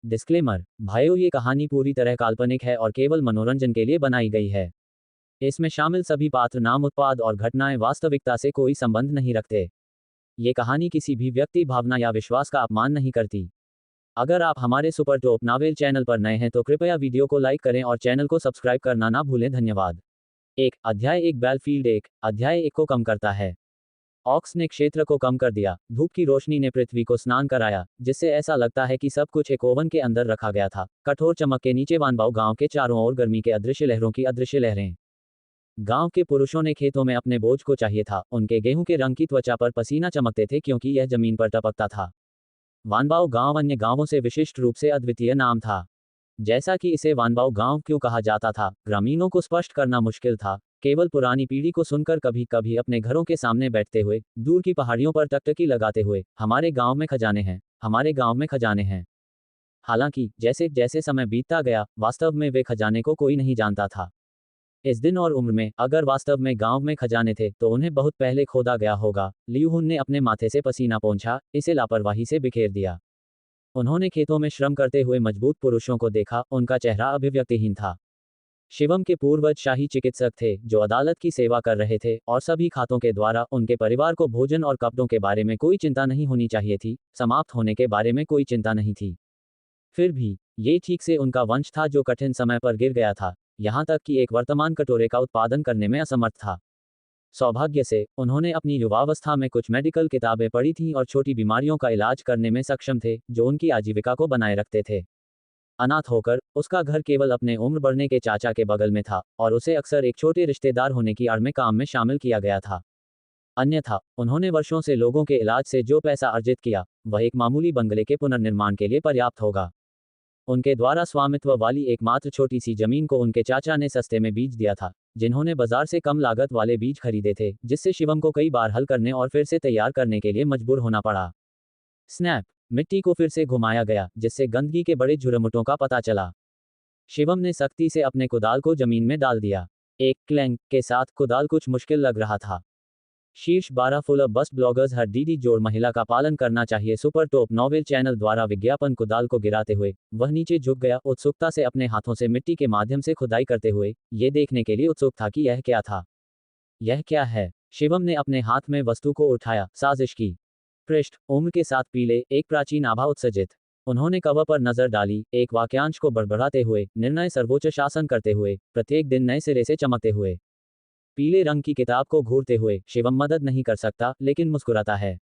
Disclaimer, भाइयों, ये कहानी पूरी तरह काल्पनिक है और केवल मनोरंजन के लिए बनाई गई है। इसमें शामिल सभी पात्र, नाम, उत्पाद और घटनाएं वास्तविकता से कोई संबंध नहीं रखते। ये कहानी किसी भी व्यक्ति, भावना या विश्वास का अपमान नहीं करती। अगर आप हमारे सुपर टॉप नॉवेल चैनल पर नए हैं तो कृपया वीडियो को लाइक करें और चैनल को सब्सक्राइब करना ना भूलें। धन्यवाद। अध्याय 1 बैलफील्ड 1 अध्याय 1 को कम करता है। ऑक्स ने क्षेत्र को कम कर दिया। धूप की रोशनी ने पृथ्वी को स्नान कराया, जिससे ऐसा लगता है कि सब कुछ एक ओवन के अंदर रखा गया था। कठोर चमक के नीचे वानबाव गांव के चारों ओर गर्मी के अदृश्य लहरों की अदृश्य लहरें। गांव के पुरुषों ने खेतों में अपने बोझ को चाहिए था। उनके गेहूं के रंग की त्वचा पर पसीना चमकते थे क्योंकि यह जमीन पर टपकता था। वानबाव गांव अन्य गांवों से विशिष्ट रूप से अद्वितीय नाम था। जैसा कि इसे वानबाव गांव क्यों कहा जाता था, ग्रामीणों को स्पष्ट करना मुश्किल था। केवल पुरानी पीढ़ी को सुनकर कभी कभी अपने घरों के सामने बैठते हुए, दूर की पहाड़ियों पर टकटकी लगाते हुए, हमारे गांव में खजाने हैं, हमारे गांव में खजाने हैं। हालांकि जैसे जैसे समय बीतता गया, वास्तव में वे खजाने को कोई नहीं जानता था। इस दिन और उम्र में अगर वास्तव में गांव में खजाने थे तो उन्हें बहुत पहले खोदा गया होगा। लियूहुन ने अपने माथे से पसीना पोंछा, इसे लापरवाही से बिखेर दिया। उन्होंने खेतों में श्रम करते हुए मजबूत पुरुषों को देखा, उनका चेहरा अभिव्यक्तिहीन था। शिवम के पूर्वज शाही चिकित्सक थे जो अदालत की सेवा कर रहे थे और सभी खातों के द्वारा उनके परिवार को भोजन और कपड़ों के बारे में कोई चिंता नहीं होनी चाहिए थी, समाप्त होने के बारे में कोई चिंता नहीं थी। फिर भी ये ठीक से उनका वंश था जो कठिन समय पर गिर गया था, यहाँ तक कि एक वर्तमान कटोरे का उत्पादन करने में असमर्थ था। सौभाग्य से उन्होंने अपनी युवावस्था में कुछ मेडिकल किताबें पढ़ी थीं और छोटी बीमारियों का इलाज करने में सक्षम थे जो उनकी आजीविका को बनाए रखते थे। अनाथ होकर उसका घर केवल अपने उम्र बढ़ने के चाचा के बगल में था और उसे अक्सर एक छोटे रिश्तेदार होने की आड़ में काम में शामिल किया गया था। अन्यथा उन्होंने वर्षों से लोगों के इलाज से जो पैसा अर्जित किया वह एक मामूली बंगले के पुनर्निर्माण के लिए पर्याप्त होगा। उनके द्वारा स्वामित्व वाली एकमात्र छोटी सी जमीन को उनके चाचा ने सस्ते में बीज दिया था, जिन्होंने बाजार से कम लागत वाले बीज खरीदे थे, जिससे शिवम को कई बार हल करने और फिर से तैयार करने के लिए मजबूर होना पड़ा। स्नैप, मिट्टी को फिर से घुमाया गया, जिससे गंदगी के बड़े झुरमुटों का पता चला। शिवम ने सख्ती से अपने कुदाल को जमीन में डाल दिया। एक क्लैंक के साथ कुदाल कुछ मुश्किल लग रहा था। शीर्ष 12 फुल बस्ट ब्लॉगर्स हर डीडी जोड़ महिला का पालन करना चाहिए। सुपर टॉप नॉवेल चैनल द्वारा विज्ञापन कुदाल को गिराते हुए वह नीचे झुक गया, उत्सुकता से अपने हाथों से मिट्टी के माध्यम से खुदाई करते हुए ये देखने के लिए उत्सुक था कि यह क्या था। यह क्या है? शिवम ने अपने हाथ में वस्तु को उठाया, साजिश की। पृष्ठ उम्र के साथ पीले, एक प्राचीन आभा उत्सर्जित। उन्होंने कवर पर नजर डाली, एक वाक्यांश को बड़बड़ाते हुए, निर्णय सर्वोच्च शासन करते हुए, प्रत्येक दिन नए सिरे से चमकते हुए। पीले रंग की किताब को घूरते हुए शिवम मदद नहीं कर सकता लेकिन मुस्कुराता है।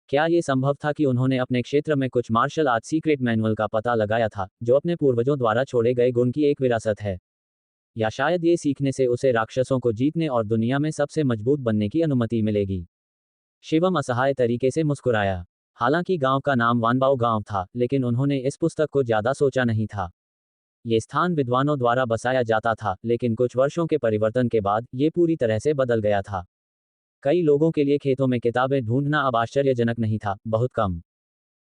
क्या ये संभव था कि उन्होंने अपने क्षेत्र में कुछ मार्शल आर्ट सीक्रेट मैनुअल का पता लगाया था जो अपने पूर्वजों द्वारा छोड़े गए गुण की एक विरासत है? या शायद ये सीखने से उसे राक्षसों को जीतने और दुनिया में सबसे मजबूत बनने की अनुमति मिलेगी? शिवम असहाय तरीके से मुस्कुराया। हालांकि गांव का नाम वानबाव गांव था, लेकिन उन्होंने इस पुस्तक को ज्यादा सोचा नहीं था। ये स्थान विद्वानों द्वारा बसाया जाता था, लेकिन कुछ वर्षों के परिवर्तन के बाद ये पूरी तरह से बदल गया था। कई लोगों के लिए खेतों में किताबें ढूंढना अब आश्चर्यजनक नहीं था, बहुत कम।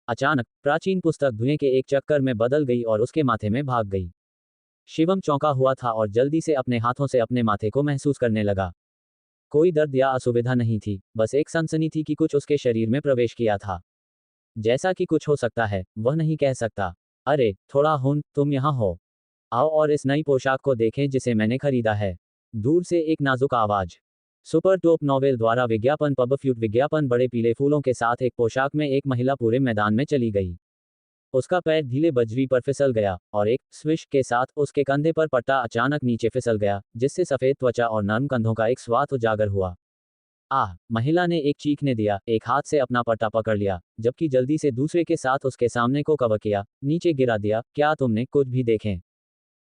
अचानक प्राचीन पुस्तक धुएं के एक चक्कर में बदल गई और उसके माथे में भाग गई। शिवम चौंका हुआ था और जल्दी से अपने हाथों से अपने माथे को महसूस करने लगा। कोई दर्द या असुविधा नहीं थी, बस एक सनसनी थी कि कुछ उसके शरीर में प्रवेश किया था। जैसा कि कुछ हो सकता है, वह नहीं कह सकता। अरे थोड़ा हुन, तुम यहाँ हो। आओ और इस नई पोशाक को देखें जिसे मैंने खरीदा है। दूर से एक नाजुक आवाज। सुपर टॉप नॉवेल द्वारा विज्ञापन पबफ्यूट विज्ञापन। बड़े पीले फूलों के साथ एक पोशाक में एक महिला पूरे मैदान में चली गई। उसका पैर ढीले बजरी पर फिसल गया और एक स्विश के साथ उसके कंधे पर पट्टा अचानक नीचे फिसल गया, जिससे सफेद त्वचा और नरम कंधों का एक स्वाद उजागर हुआ। आह! महिला ने एक चीखने दिया, एक हाथ से अपना पट्टा पकड़ लिया, जबकि जल्दी से दूसरे के साथ उसके सामने को कवर किया, नीचे गिरा दिया। क्या तुमने कुछ भी देखें?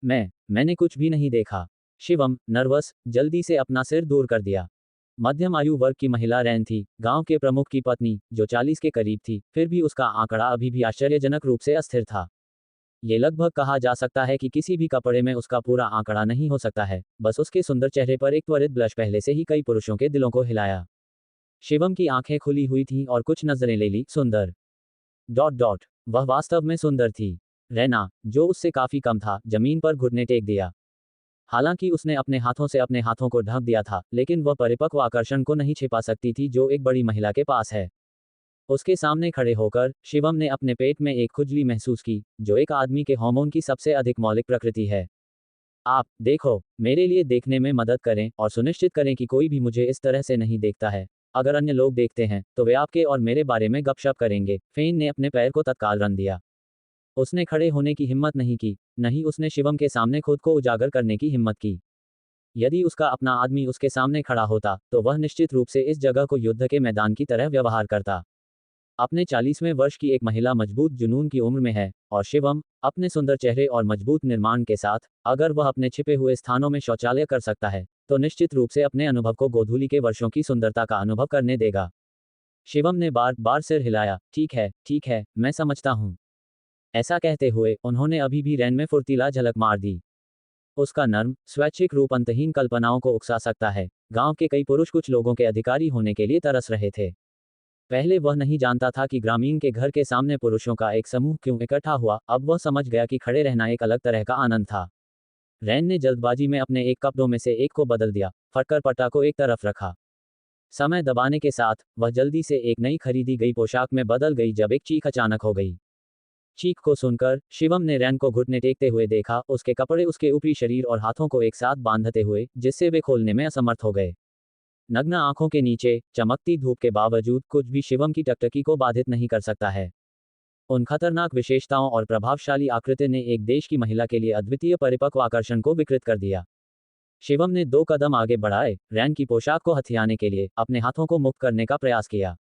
मैंने कुछ भी नहीं देखा। शिवम, नर्वस, जल्दी से अपना सिर दूर कर दिया। मध्यम आयु वर्ग की महिला रैन थी, गांव के प्रमुख की पत्नी, जो 40 के करीब थी, फिर भी उसका आंकड़ा अभी भी आश्चर्यजनक रूप से अस्थिर था। ये लगभग कहा जा सकता है कि किसी भी कपड़े में उसका पूरा आंकड़ा नहीं हो सकता है, बस उसके सुंदर चेहरे पर एक त्वरित ब्लश पहले से ही कई पुरुषों के दिलों को हिलाया। शिवम की आंखें खुली हुई थीं और कुछ नजरें ले ली। सुंदर वह वास्तव में सुंदर थी। रैना, जो उससे काफी कम था, जमीन पर घुटने टेक दिया। हालांकि उसने अपने हाथों से अपने हाथों को ढक दिया था, लेकिन वह परिपक्व आकर्षण को नहीं छिपा सकती थी जो एक बड़ी महिला के पास है। उसके सामने खड़े होकर शिवम ने अपने पेट में एक खुजली महसूस की, जो एक आदमी के हार्मोन की सबसे अधिक मौलिक प्रकृति है। आप देखो, मेरे लिए देखने में मदद करें और सुनिश्चित करें कि कोई भी मुझे इस तरह से नहीं देखता है। अगर अन्य लोग देखते हैं तो वे आपके और मेरे बारे में गपशप करेंगे। फेन ने अपने पैर को तत्काल रन दिया। उसने खड़े होने की हिम्मत नहीं की, नहीं उसने शिवम के सामने खुद को उजागर करने की हिम्मत की। यदि उसका अपना आदमी उसके सामने खड़ा होता तो वह निश्चित रूप से इस जगह को युद्ध के मैदान की तरह व्यवहार करता। अपने 40वें वर्ष की एक महिला मजबूत जुनून की उम्र में है, और शिवम अपने सुंदर चेहरे और मजबूत निर्माण के साथ, अगर वह अपने छिपे हुए स्थानों में शौचालय कर सकता है, तो निश्चित रूप से अपने अनुभव को गोधूलि के वर्षों की सुंदरता का अनुभव करने देगा। शिवम ने बार बार सिर हिलाया। ठीक है, मैं समझता हूँ। ऐसा कहते हुए उन्होंने अभी भी रैन में फुर्तीला झलक मार दी। उसका नर्म, स्वैच्छिक रूप अंतहीन कल्पनाओं को उकसा सकता है। गांव के कई पुरुष कुछ लोगों के अधिकारी होने के लिए तरस रहे थे। पहले वह नहीं जानता था कि ग्रामीण के घर के सामने पुरुषों का एक समूह क्यों इकट्ठा हुआ, अब वह समझ गया कि खड़े रहना एक अलग तरह का आनंद था। रैन ने जल्दबाजी में अपने एक कपड़ों में से एक को बदल दिया, फटकर पट्टा को एक तरफ रखा। समय दबाने के साथ वह जल्दी से एक नई खरीदी गई पोशाक में बदल गई जब एक चीख अचानक हो गई। चीख को सुनकर शिवम ने रैन को घुटने टेकते हुए देखा, उसके कपड़े उसके ऊपरी शरीर और हाथों को एक साथ बांधते हुए, जिससे वे खोलने में असमर्थ हो गए। नग्न आंखों के नीचे चमकती धूप के बावजूद कुछ भी शिवम की टकटकी को बाधित नहीं कर सकता है। उन खतरनाक विशेषताओं और प्रभावशाली आकृति ने एक देश की महिला के लिए अद्वितीय परिपक्व आकर्षण को विकृत कर दिया। शिवम ने 2 कदम आगे बढ़ाए, रैन की पोशाक को हथियाने के लिए अपने हाथों को मुक्त करने का प्रयास किया।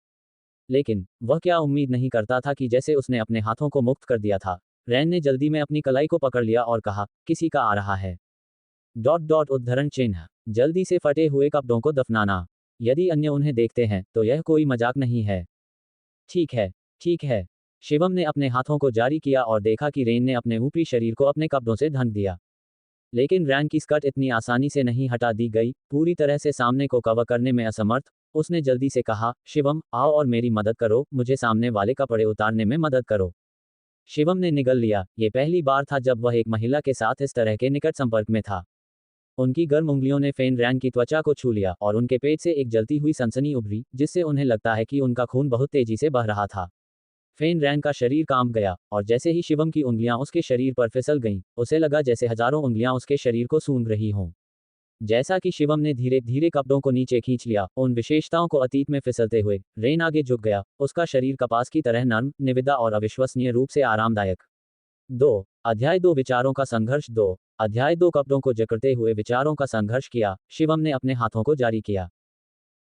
लेकिन वह क्या उम्मीद नहीं करता था कि जैसे उसने अपने हाथों को मुक्त कर दिया था, रैन ने जल्दी में अपनी कलाई को पकड़ लिया और कहा, किसी का आ रहा है। उद्धरण चिन्ह। जल्दी से फटे हुए कपड़ों को दफनाना। यदि अन्य उन्हें देखते हैं तो यह कोई मजाक नहीं है। ठीक है, ठीक है। शिवम ने अपने हाथों को जारी किया और देखा कि रेन ने अपने ऊपरी शरीर को अपने कपड़ों से ढक दिया। लेकिन रैन की स्कर्ट इतनी आसानी से नहीं हटा दी गई, पूरी तरह से सामने को कवर करने में असमर्थ। उसने जल्दी से कहा, शिवम, आओ और मेरी मदद करो, मुझे सामने वाले कपड़े उतारने में मदद करो। शिवम ने निगल लिया। ये पहली बार था जब वह एक महिला के साथ इस तरह के निकट संपर्क में था। उनकी गर्म उंगलियों ने फेन रैन की त्वचा को छू लिया और उनके पेट से एक जलती हुई सनसनी उभरी, जिससे उन्हें लगता है कि उनका खून बहुत तेजी से बह रहा था। फेन रैन का शरीर कांप गया, और जैसे ही शिवम की उंगलियां उसके शरीर पर फिसल गईं, उसे लगा जैसे हजारों उंगलियां उसके शरीर को सूंघ रही हों। जैसा कि शिवम ने धीरे धीरे कपड़ों को नीचे खींच लिया, उन विशेषताओं को अतीत में फिसलते हुए, रेन आगे झुक गया, उसका शरीर कपास की तरह नर्म, निविदा और अविश्वसनीय रूप से आरामदायक। 2 अध्याय 2 विचारों का संघर्ष 2 अध्याय 2 कपड़ों को जकड़ते हुए विचारों का संघर्ष किया। शिवम ने अपने हाथों को जारी किया।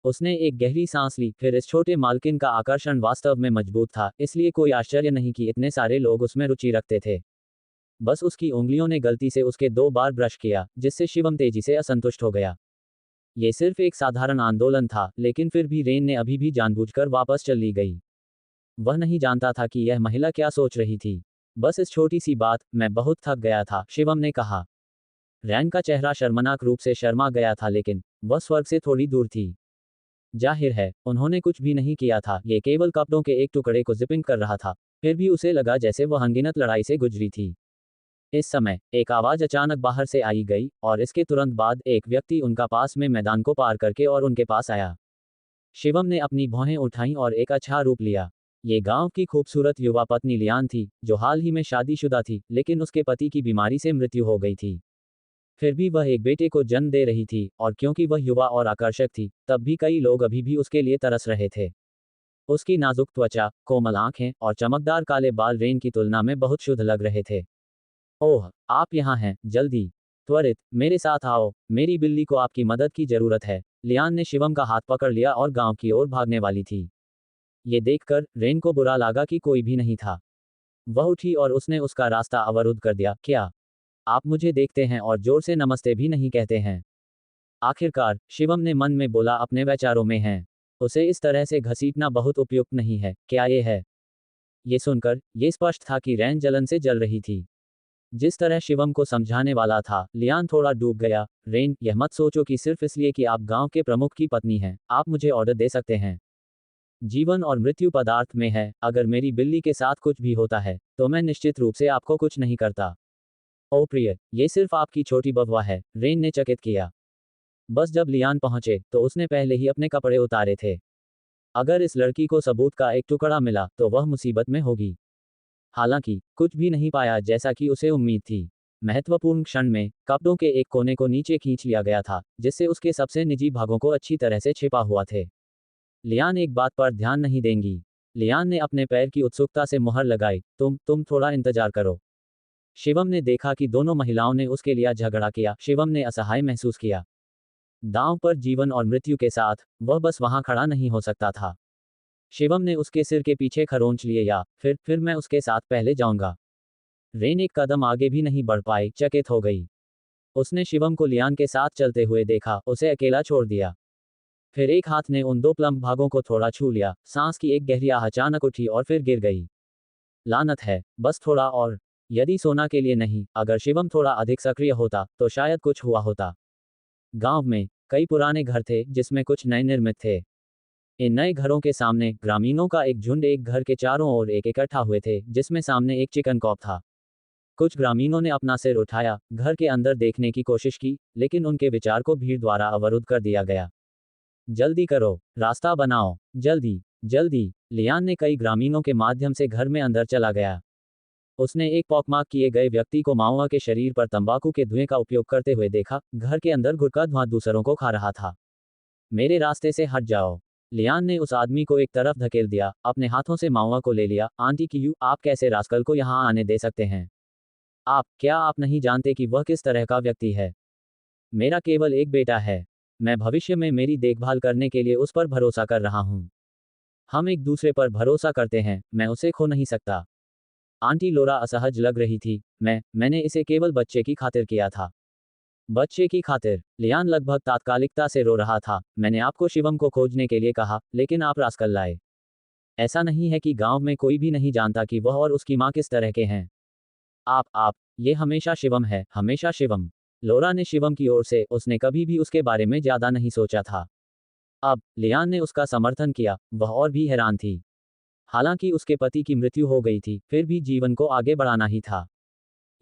उसने एक गहरी सांस ली, फिर इस छोटे मालकिन का आकर्षण वास्तव में मजबूत था, इसलिए कोई आश्चर्य नहीं कि इतने सारे लोग उसमें रुचि रखते थे। बस उसकी उंगलियों ने गलती से उसके 2 बार ब्रश किया, जिससे शिवम तेजी से असंतुष्ट हो गया। ये सिर्फ एक साधारण आंदोलन था, लेकिन फिर भी रेन ने अभी भी जानबूझकर वापस चली गई। वह नहीं जानता था कि यह महिला क्या सोच रही थी। बस इस छोटी सी बात, मैं बहुत थक गया था, शिवम ने कहा। रैन का चेहरा शर्मनाक रूप से शर्मा गया था, लेकिन वह स्वर्ग से थोड़ी दूर थी। जाहिर है, उन्होंने कुछ भी नहीं किया था, ये केवल कपड़ों के एक टुकड़े को जिपिंग कर रहा था। फिर भी उसे लगा जैसे वह अनगिनत लड़ाई से गुजरी थी। इस समय एक आवाज अचानक बाहर से आई गई, और इसके तुरंत बाद एक व्यक्ति उनका पास में मैदान को पार करके और उनके पास आया। शिवम ने अपनी भौहें उठाईं और एक अच्छा रूप लिया। ये गांव की खूबसूरत युवा पत्नी लियान थी, जो हाल ही में शादीशुदा थी, लेकिन उसके पति की बीमारी से मृत्यु हो गई थी। फिर भी वह एक बेटे को जन्म दे रही थी, और क्योंकि वह युवा और आकर्षक थी, तब भी कई लोग अभी भी उसके लिए तरस रहे थे। उसकी नाजुक त्वचा, कोमल आंखें और चमकदार काले बाल रेन की तुलना में बहुत शुद्ध लग रहे थे। ओह, आप यहाँ हैं, जल्दी, त्वरित, मेरे साथ आओ, मेरी बिल्ली को आपकी मदद की जरूरत है। लियान ने शिवम का हाथ पकड़ लिया और गांव की ओर भागने वाली थी। ये देखकर रेन को बुरा लगा कि कोई भी नहीं था। वह उठी और उसने उसका रास्ता अवरुद्ध कर दिया। क्या आप मुझे देखते हैं और जोर से नमस्ते भी नहीं कहते हैं? आखिरकार शिवम ने मन में बोला, अपने विचारों में हैं। उसे इस तरह से घसीटना बहुत उपयुक्त नहीं है। क्या ये है? ये सुनकर ये स्पष्ट था कि रैन जलन से जल रही थी। जिस तरह शिवम को समझाने वाला था, लियान थोड़ा डूब गया। रेन, यह मत सोचो कि सिर्फ इसलिए कि आप गांव के प्रमुख की पत्नी हैं, आप मुझे ऑर्डर दे सकते हैं। जीवन और मृत्यु पदार्थ में है, अगर मेरी बिल्ली के साथ कुछ भी होता है, तो मैं निश्चित रूप से आपको कुछ नहीं करता। ओ प्रिय, ये सिर्फ आपकी छोटी बहवा है, रेन ने चकित किया। बस जब लियान पहुंचे, तो उसने पहले ही अपने कपड़े उतारे थे। अगर इस लड़की को सबूत का एक टुकड़ा मिला तो वह मुसीबत में होगी। हालांकि कुछ भी नहीं पाया जैसा कि उसे उम्मीद थी। महत्वपूर्ण क्षण में कपड़ों के एक कोने को नीचे खींच लिया गया था, जिससे उसके सबसे निजी भागों को अच्छी तरह से छिपा हुआ थे। लियान एक बात पर ध्यान नहीं देंगी। लियान ने अपने पैर की उत्सुकता से मुहर लगाई। तुम थोड़ा इंतजार करो। शिवम ने देखा कि दोनों महिलाओं ने उसके लिए झगड़ा किया। शिवम ने असहाय महसूस किया। दांव पर जीवन और मृत्यु के साथ वह बस वहां खड़ा नहीं हो सकता था। शिवम ने उसके सिर के पीछे खरोंच लिए। या फिर मैं उसके साथ पहले जाऊंगा। रेन एक कदम आगे भी नहीं बढ़ पाई, चकित हो गई। उसने शिवम को लियान के साथ चलते हुए देखा, उसे अकेला छोड़ दिया। फिर एक हाथ ने उन दो प्लम्ब भागों को थोड़ा छू लिया। सांस की एक गहरी आह अचानक उठी और फिर गिर गई। लानत है, बस थोड़ा और। यदि सोना के लिए नहीं, अगर शिवम थोड़ा अधिक सक्रिय होता तो शायद कुछ हुआ होता। गांव में कई पुराने घर थे जिसमें कुछ नए निर्मित थे। इन नए घरों के सामने ग्रामीणों का एक झुंड एक घर के चारों ओर एक इकट्ठा हुए थे, जिसमें सामने एक चिकन कॉप था। कुछ ग्रामीणों ने अपना सिर उठाया, घर के अंदर देखने की कोशिश की, लेकिन उनके विचार को भीड़ द्वारा अवरुद्ध कर दिया गया। जल्दी करो, रास्ता बनाओ, जल्दी जल्दी। लियान ने कई ग्रामीणों के माध्यम से घर में अंदर चला गया। उसने एक पॉकमार्क किए गए व्यक्ति को माओवा के शरीर पर तंबाकू के धुएं का उपयोग करते हुए देखा। घर के अंदर घुटका धुआं दूसरों को खा रहा था। मेरे रास्ते से हट जाओ। लियान ने उस आदमी को एक तरफ धकेल दिया, अपने हाथों से माओवा को ले लिया। आंटी की आप कैसे रास्कल को यहाँ आने दे सकते हैं? क्या आप नहीं जानते कि वह किस तरह का व्यक्ति है? मेरा केवल एक बेटा है। मैं भविष्य में मेरी देखभाल करने के लिए उस पर भरोसा कर रहा हूँ। हम एक दूसरे पर भरोसा करते हैं, मैं उसे खो नहीं सकता। आंटी लोरा असहज लग रही थी। मैंने इसे केवल बच्चे की खातिर किया था। बच्चे की खातिर? लियान लगभग तात्कालिकता से रो रहा था। मैंने आपको शिवम को खोजने के लिए कहा, लेकिन आप रास्कल लाए। ऐसा नहीं है कि गांव में कोई भी नहीं जानता कि वह और उसकी माँ किस तरह के हैं। आप ये हमेशा शिवम है, हमेशा शिवम। लोरा ने शिवम की ओर से, उसने कभी भी उसके बारे में ज्यादा नहीं सोचा था। अब लियान ने उसका समर्थन किया, वह और भी हैरान थी। हालांकि उसके पति की मृत्यु हो गई थी, फिर भी जीवन को आगे बढ़ाना ही था।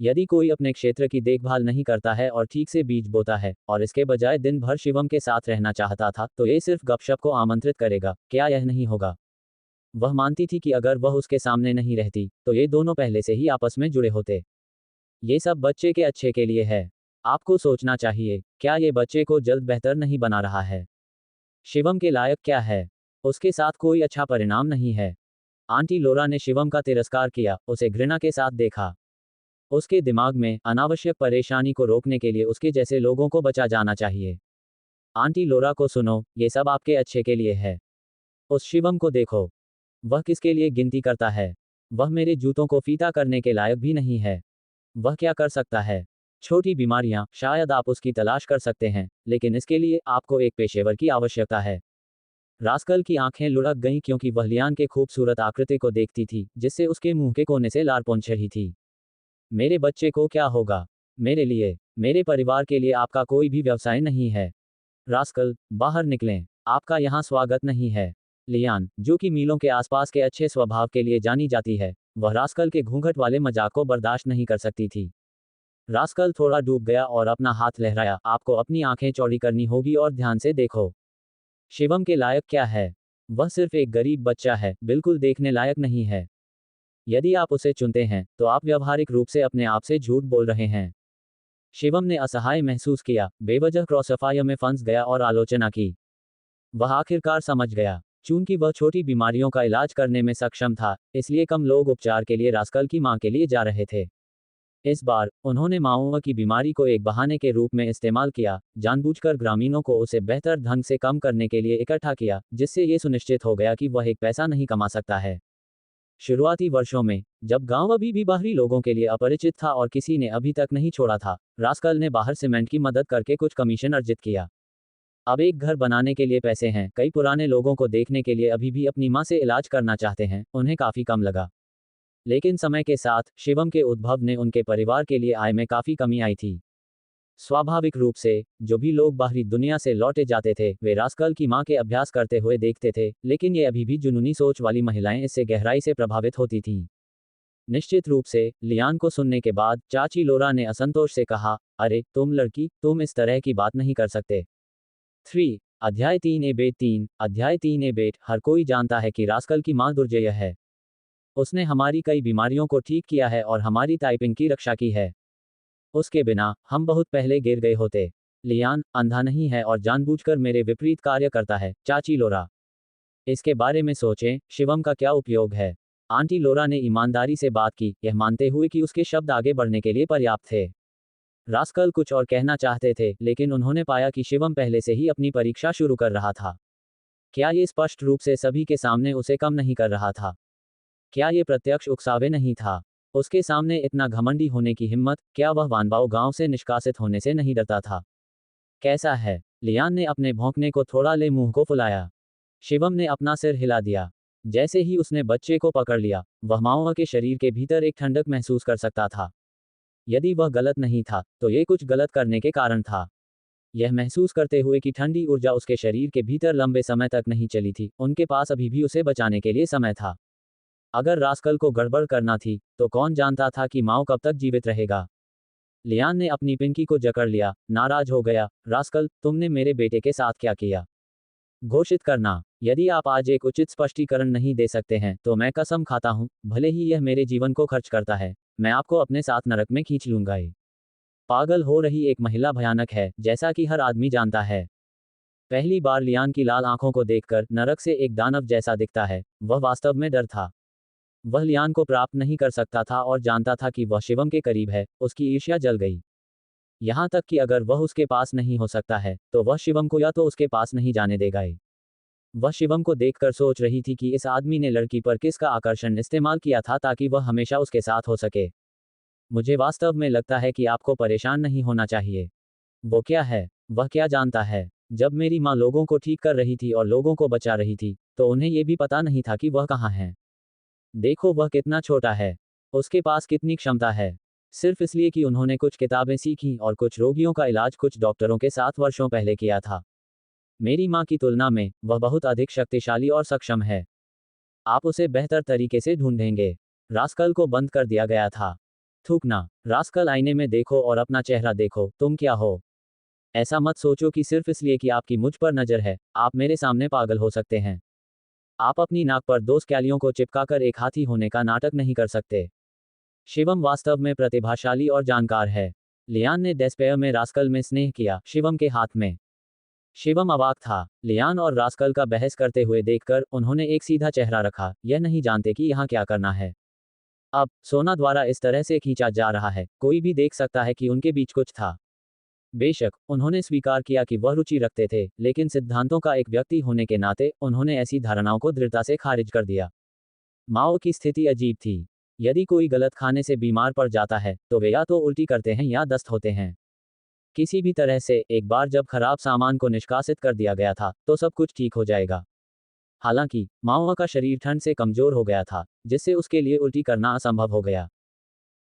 यदि कोई अपने क्षेत्र की देखभाल नहीं करता है और ठीक से बीज बोता है, और इसके बजाय दिन भर शिवम के साथ रहना चाहता था, तो ये सिर्फ गपशप को आमंत्रित करेगा। क्या यह नहीं होगा? वह मानती थी कि अगर वह उसके सामने नहीं रहती, तो ये दोनों पहले से ही आपस में जुड़े होते। ये सब बच्चे के अच्छे के लिए है। आपको सोचना चाहिए, क्या ये बच्चे को जल्द बेहतर नहीं बना रहा है? शिवम के लायक क्या है? उसके साथ कोई अच्छा परिणाम नहीं है। आंटी लोरा ने शिवम का तिरस्कार किया, उसे घृणा के साथ देखा। उसके दिमाग में अनावश्यक परेशानी को रोकने के लिए उसके जैसे लोगों को बचा जाना चाहिए। आंटी लोरा को सुनो, ये सब आपके अच्छे के लिए है। उस शिवम को देखो। वह किसके लिए गिनती करता है? वह मेरे जूतों को फीता करने के लायक भी नहीं है। वह क्या कर सकता है? छोटी बीमारियां, शायद आप उसकी तलाश कर सकते हैं, लेकिन इसके लिए आपको एक पेशेवर की आवश्यकता है। रास्कल की आंखें लुढ़क गईं क्योंकि वह लियान के खूबसूरत आकृति को देखती थी, जिससे उसके मुंह के कोने से लार पहुंच रही थी। मेरे बच्चे को क्या होगा? मेरे लिए, मेरे परिवार के लिए आपका कोई भी व्यवसाय नहीं है। रास्कल, बाहर निकलें। आपका यहाँ स्वागत नहीं है। लियान, जो कि मीलों के आसपास के अच्छे स्वभाव के लिए जानी जाती है, वह रास्कल के घूंघट वाले मजाक को बर्दाश्त नहीं कर सकती थी। रास्कल थोड़ा डूब गया और अपना हाथ लहराया। आपको अपनी आंखें चौड़ी करनी होगी और ध्यान से देखो। शिवम के लायक क्या है? वह सिर्फ एक गरीब बच्चा है, बिल्कुल देखने लायक नहीं है। यदि आप उसे चुनते हैं, तो आप व्यावहारिक रूप से अपने आप से झूठ बोल रहे हैं। शिवम ने असहाय महसूस किया, बेवजह क्रॉसफायर में फंस गया और आलोचना की। वह आखिरकार समझ गया। चूंकि वह छोटी बीमारियों का इलाज करने में सक्षम था, इसलिए कम लोग उपचार के लिए रास्कल की मां के लिए जा रहे थे। इस बार उन्होंने माओवा की बीमारी को एक बहाने के रूप में इस्तेमाल किया, जानबूझकर ग्रामीणों को उसे बेहतर ढंग से कम करने के लिए इकट्ठा किया, जिससे ये सुनिश्चित हो गया कि वह एक पैसा नहीं कमा सकता है। शुरुआती वर्षों में, जब गांव अभी भी बाहरी लोगों के लिए अपरिचित था और किसी ने अभी तक नहीं छोड़ा था, रास्कल ने बाहर सीमेंट की मदद करके कुछ कमीशन अर्जित किया। अब एक घर बनाने के लिए पैसे हैं, कई पुराने लोगों को देखने के लिए अभी भी अपनी मां से इलाज करना चाहते हैं, उन्हें काफी कम लगा। लेकिन समय के साथ शिवम के उद्भव ने उनके परिवार के लिए आय में काफी कमी आई थी। स्वाभाविक रूप से, जो भी लोग बाहरी दुनिया से लौटे जाते थे, वे रास्कल की मां के अभ्यास करते हुए देखते थे, लेकिन ये अभी भी जुनूनी सोच वाली महिलाएं इससे गहराई से प्रभावित होती थीं। निश्चित रूप से, लियान को सुनने के बाद चाची लोरा ने असंतोष से कहा, अरे तुम लड़की, तुम इस तरह की बात नहीं कर सकते। 3 अध्याय 3 अध्याय 3 हर कोई जानता है कि रास्कल की मां दुर्जय है। उसने हमारी कई बीमारियों को ठीक किया है और हमारी टाइपिंग की रक्षा की है। उसके बिना हम बहुत पहले गिर गए होते। लियान अंधा नहीं है और जानबूझकर मेरे विपरीत कार्य करता है, चाची लोरा। इसके बारे में सोचें, शिवम का क्या उपयोग है? आंटी लोरा ने ईमानदारी से बात की, यह मानते हुए कि उसके शब्द आगे बढ़ने के लिए पर्याप्त थे। रास्कल कुछ और कहना चाहते थे, लेकिन उन्होंने पाया कि शिवम पहले से ही अपनी परीक्षा शुरू कर रहा था। क्या ये स्पष्ट रूप से सभी के सामने उसे कम नहीं कर रहा था? क्या ये प्रत्यक्ष उकसावे नहीं था? उसके सामने इतना घमंडी होने की हिम्मत, क्या वह वानबाओ गांव से निष्कासित होने से नहीं डरता था? कैसा है? लियान ने अपने भौंकने को थोड़ा ले मुंह को फुलाया। शिवम ने अपना सिर हिला दिया। जैसे ही उसने बच्चे को पकड़ लिया, वह माओवा के शरीर के भीतर एक ठंडक महसूस कर सकता था। यदि वह गलत नहीं था, तो ये कुछ गलत करने के कारण था। यह महसूस करते हुए कि ठंडी ऊर्जा उसके शरीर के भीतर लंबे समय तक नहीं चली थी, उनके पास अभी भी उसे बचाने के लिए समय था। अगर रास्कल को गड़बड़ करना थी, तो कौन जानता था कि माओ कब तक जीवित रहेगा? लियान ने अपनी पिंकी को जकड़ लिया, नाराज हो गया। रास्कल, तुमने मेरे बेटे के साथ क्या किया? घोषित करना। यदि आप आज एक उचित स्पष्टीकरण नहीं दे सकते हैं, तो मैं कसम खाता हूं, भले ही यह मेरे जीवन को खर्च करता है, मैं आपको अपने साथ नरक में खींच लूंगा। पागल हो रही एक महिला भयानक है, जैसा कि हर आदमी जानता है। पहली बार लियान की लाल आंखों को देखकर नरक से एक दानव जैसा दिखता है, वह वास्तव में डर था। वह लियान को प्राप्त नहीं कर सकता था और जानता था कि वह शिवम के करीब है, उसकी ईर्ष्या जल गई। यहां तक कि अगर वह उसके पास नहीं हो सकता है, तो वह शिवम को या तो उसके पास नहीं जाने देगा। वह शिवम को देखकर सोच रही थी कि इस आदमी ने लड़की पर किसका आकर्षण इस्तेमाल किया था ताकि वह हमेशा उसके साथ हो सके। मुझे वास्तव में लगता है कि आपको परेशान नहीं होना चाहिए। वो क्या है? वह क्या जानता है? जब मेरी माँ लोगों को ठीक कर रही थी और लोगों को बचा रही थी, तो उन्हें ये भी पता नहीं था कि वह कहाँ है। देखो वह कितना छोटा है। उसके पास कितनी क्षमता है। सिर्फ इसलिए कि उन्होंने कुछ किताबें सीखी और कुछ रोगियों का इलाज कुछ डॉक्टरों के साथ वर्षों पहले किया था। मेरी माँ की तुलना में वह बहुत अधिक शक्तिशाली और सक्षम है। आप उसे बेहतर तरीके से ढूंढेंगे। रास्कल को बंद कर दिया गया था। थूकना। रास्कल, आईने में देखो और अपना चेहरा देखो, तुम क्या हो? ऐसा मत सोचो कि सिर्फ इसलिए कि आपकी मुझ पर नजर है, आप मेरे सामने पागल हो सकते हैं। आप अपनी नाक पर दो स्कैलियों को चिपकाकर एक हाथी होने का नाटक नहीं कर सकते। शिवम वास्तव में प्रतिभाशाली और जानकार है। लियान ने डेस्पेयर में रास्कल में स्नेह किया, शिवम के हाथ में। शिवम अवाक था। लियान और रास्कल का बहस करते हुए देखकर उन्होंने एक सीधा चेहरा रखा, यह नहीं जानते कि यहाँ क्या करना है। अब सोना द्वारा इस तरह से खींचा जा रहा है, कोई भी देख सकता है कि उनके बीच कुछ था। बेशक उन्होंने स्वीकार किया कि वह रुचि रखते थे, लेकिन सिद्धांतों का एक व्यक्ति होने के नाते उन्होंने ऐसी धारणाओं को दृढ़ता से खारिज कर दिया। माओ की स्थिति अजीब थी। यदि कोई गलत खाने से बीमार पड़ जाता है, तो वे या तो उल्टी करते हैं या दस्त होते हैं। किसी भी तरह से एक बार जब खराब सामान को निष्कासित कर दिया गया था, तो सब कुछ ठीक हो जाएगा। हालांकि माओवा का शरीर ठंड से कमजोर हो गया था, जिससे उसके लिए उल्टी करना असंभव हो गया।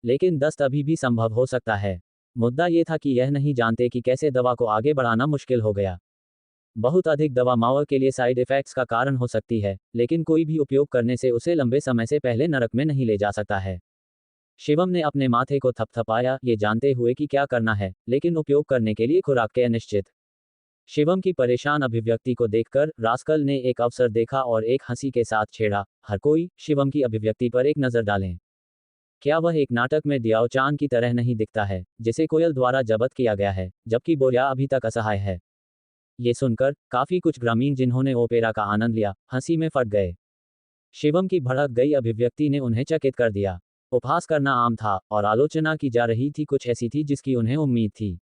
लेकिन दस्त अभी भी संभव हो सकता है। मुद्दा यह था कि यह नहीं जानते कि कैसे दवा को आगे बढ़ाना मुश्किल हो गया। बहुत अधिक दवा माओवा के लिए साइड इफेक्ट्स का कारण हो सकती है, लेकिन कोई भी उपयोग करने से उसे लंबे समय से पहले नरक में नहीं ले जा सकता है। शिवम ने अपने माथे को थपथपाया, ये जानते हुए कि क्या करना है, लेकिन उपयोग करने के लिए खुराक के अनिश्चित। शिवम की परेशान अभिव्यक्ति को देखकर रास्कल ने एक अवसर देखा और एक हंसी के साथ छेड़ा, हर कोई शिवम की अभिव्यक्ति पर एक नजर डालें। क्या वह एक नाटक में दियाओ चांद की तरह नहीं दिखता है, जिसे कोयल द्वारा जब्त किया गया है, जबकि बोरिया अभी तक असहाय है? ये सुनकर काफी कुछ ग्रामीण जिन्होंने ओपेरा का आनंद लिया, हंसी में फट गए। शिवम की भड़क गई अभिव्यक्ति ने उन्हें चकित कर दिया। उपहास करना आम था, और आलोचना की जा रही थी कुछ ऐसी थी जिसकी उन्हें उम्मीद थी।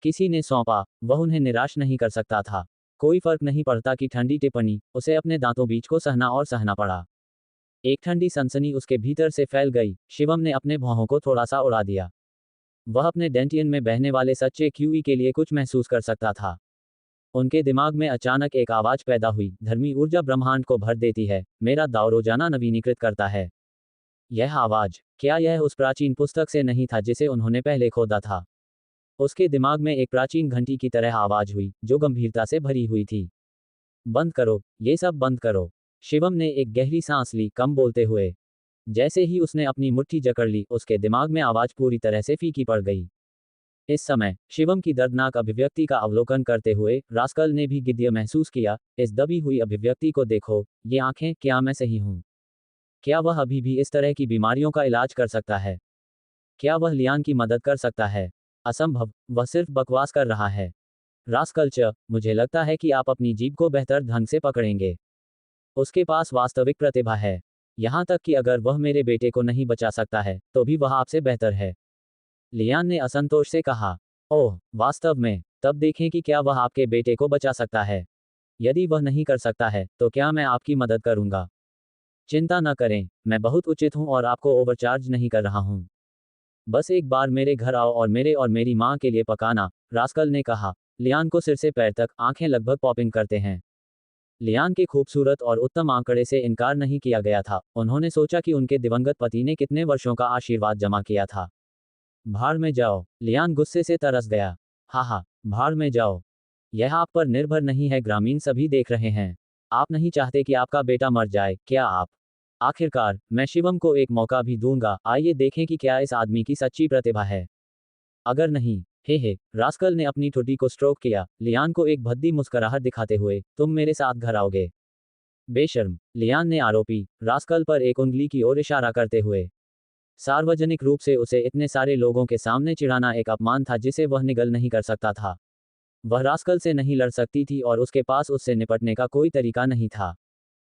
किसी ने सौंपा, वह उन्हें निराश नहीं कर सकता था। कोई फर्क नहीं पड़ता कि ठंडी टिप्पणी, उसे अपने दांतों बीच को सहना और सहना पड़ा। एक ठंडी सनसनी उसके भीतर से फैल गई। शिवम ने अपने भौहों को थोड़ा सा उड़ा दिया। वह अपने डेंटियन में बहने वाले सच्चे क्यूई के लिए कुछ महसूस कर सकता था। उनके दिमाग में अचानक एक आवाज पैदा हुई, धर्मी ऊर्जा ब्रह्मांड को भर देती है, मेरा दाव रोजाना नवीनीकृत करता है। यह आवाज, क्या यह उस प्राचीन पुस्तक से नहीं था जिसे उन्होंने पहले खोदा था? उसके दिमाग में एक प्राचीन घंटी की तरह आवाज हुई, जो गंभीरता से भरी हुई थी। बंद करो, ये सब बंद करो। शिवम ने एक गहरी सांस ली, कम बोलते हुए। जैसे ही उसने अपनी मुट्ठी जकड़ ली, उसके दिमाग में आवाज पूरी तरह से फीकी पड़ गई। इस समय शिवम की दर्दनाक अभिव्यक्ति का अवलोकन करते हुए रास्कल ने भी गिद्य महसूस किया। इस दबी हुई अभिव्यक्ति को देखो, ये आंखें, क्या मैं सही हूं? क्या वह अभी भी इस तरह की बीमारियों का इलाज कर सकता है? क्या वह लियान की मदद कर सकता है? असंभव, वह सिर्फ बकवास कर रहा है। रास्कल, मुझे लगता है कि आप अपनी जीभ को बेहतर ढंग से पकड़ेंगे। उसके पास वास्तविक प्रतिभा है। यहां तक कि अगर वह मेरे बेटे को नहीं बचा सकता है, तो भी वह आपसे बेहतर है। लियान ने असंतोष से कहा। ओह, वास्तव में? तब देखें कि क्या वह आपके बेटे को बचा सकता है। यदि वह नहीं कर सकता है, तो क्या मैं आपकी मदद करूंगा? चिंता न करें, मैं बहुत उचित हूं और आपको ओवरचार्ज नहीं कर रहा हूं। बस एक बार मेरे घर आओ और मेरे और मेरी मां के लिए पकाना, रास्कल ने कहा। लियान को सिर से पैर तक आंखें लगभग पॉपिंग करते हैं। लियान के खूबसूरत और उत्तम आंकड़े से इनकार नहीं किया गया था। उन्होंने सोचा कि उनके दिवंगत पति ने कितने वर्षों का आशीर्वाद जमा किया था। भाड़ में जाओ, लियान गुस्से से तरस गया। हा, भाड़ में जाओ। यह आप पर निर्भर नहीं है, ग्रामीण सभी देख रहे हैं। आप नहीं चाहते कि आपका बेटा मर जाए, क्या आप? आखिरकार, मैं शिवम को एक मौका भी दूंगा। आइए देखें कि क्या इस आदमी की सच्ची प्रतिभा है। अगर नहीं, हे, रास्कल ने अपनी ठुड्डी को स्ट्रोक किया, लियान को एक भद्दी मुस्कुराहट दिखाते हुए, तुम मेरे साथ घर आओगे? बेशर्म, लियान ने आरोपी रास्कल पर एक उंगली की ओर इशारा करते हुए। सार्वजनिक रूप से उसे इतने सारे लोगों के सामने चिढ़ाना एक अपमान था जिसे वह निगल नहीं कर सकता था। वह रास्कल से नहीं लड़ सकती थी और उसके पास उससे निपटने का कोई तरीका नहीं था।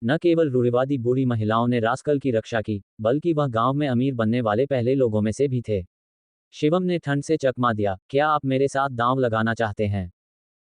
न केवल रूढ़िवादी बूढ़ी महिलाओं ने रास्कल की रक्षा की, बल्कि वह गांव में अमीर बनने वाले पहले लोगों में से भी थे। शिवम ने ठंड से चकमा दिया, क्या आप मेरे साथ दांव लगाना चाहते हैं?